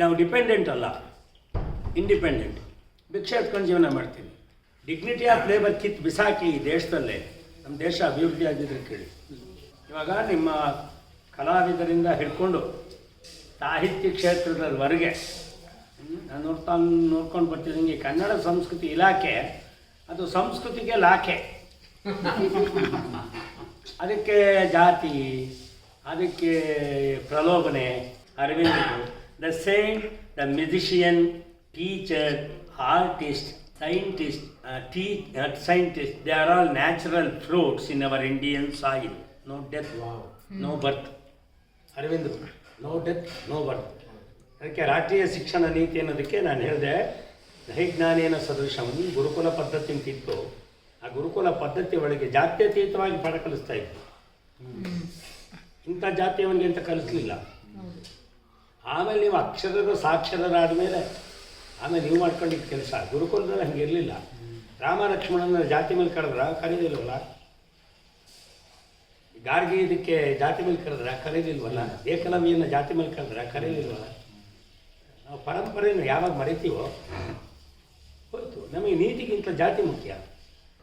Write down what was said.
ನಾವು ಡಿಪೆಂಡೆಂಟ್ ಅಲ್ಲ, ಇಂಡಿಪೆಂಡೆಂಟ್. ಭಿಕ್ಷೆ ಎತ್ಕೊಂಡು ಜೀವನ ಮಾಡ್ತೀವಿ. ಡಿಗ್ನಿಟಿ ಆಫ್ ಲೇಬರ್ ಕಿತ್ತು ಬಿಸಾಕಿ ಈ ದೇಶದಲ್ಲೇ ನಮ್ಮ ದೇಶ ಅಭಿವೃದ್ಧಿ ಆಗಿದ್ರೆ ಕೇಳಿ. ಇವಾಗ ನಿಮ್ಮ ಕಲಾವಿದರಿಂದ ಹಿಡ್ಕೊಂಡು ಸಾಹಿತ್ಯ ಕ್ಷೇತ್ರದವರೆಗೆ ನಾನು ನೋಡ್ಕೊಂಡು ಬರ್ತಿದ್ದಂಗೆ ಕನ್ನಡ ಸಂಸ್ಕೃತಿ ಇಲಾಖೆ ಅದು ಸಂಸ್ಕೃತಿಗೆ ಲಾಖೆ. ಅದಕ್ಕೆ ಜಾತಿ, ಅದಕ್ಕೆ ಪ್ರಲೋಭನೆ. Aravind the saint, the musician, teacher, artist, scientist, scientist, they are all natural fruits in our Indian soil. No death, no birth. Aravind no death, no birth. ಅದಕ್ಕೆ ರಾಷ್ಟ್ರೀಯ ಶಿಕ್ಷಣ ನೀತಿ ಅನ್ನೋದಕ್ಕೆ ನಾನು ಹೇಳಿದೆ, ನೈಜ್ಞಾನೇನ ಸದೃಶಂ ಗುರುಕುಲ ಪದ್ಧತಿ ಅಂತಿತ್ತು. ಆ ಗುರುಕುಲ ಪದ್ಧತಿ ಒಳಗೆ ಜಾತ್ಯತೀತವಾಗಿ ಪಾಠ ಕಲಿಸ್ತಾ ಇತ್ತು. ಇಂಥ ಜಾತಿಯವನಿಗೆ ಅಂತ ಕಲಿಸ್ಲಿಲ್ಲ. ಆಮೇಲೆ ನೀವು ಅಕ್ಷರದ ಸಾಕ್ಷರರಾದ ಮೇಲೆ ಆಮೇಲೆ ನೀವು ಮಾಡ್ಕೊಂಡಿದ್ದ ಕೆಲಸ. ಗುರುಕುಲದಲ್ಲಿ ಹಂಗೆ ಇರಲಿಲ್ಲ. ರಾಮ ಲಕ್ಷ್ಮಣನ ಜಾತಿ ಮೇಲೆ ಕರೆದ್ರ ಕರೀದಿಲ್ವಲ್ಲ, ಗಾರ್ಗಿ ಇದಕ್ಕೆ ಜಾತಿ ಮೇಲೆ ಕರೆದ್ರ ಕರೀದಿಲ್ವಲ್ಲ, ಏಕಲವ್ಯನ ಜಾತಿ ಮೇಲೆ ಕರೆದ್ರ ಕರೀದಿಲ್ವಲ್ಲ. ನಾವು ಪರಂಪರೆಯನ್ನು ಯಾವಾಗ ಮರಿತೀವೋ ಹೋಯ್ತು. ನಮಗೆ ನೀತಿಗಿಂತ ಜಾತಿ ಮುಖ್ಯ.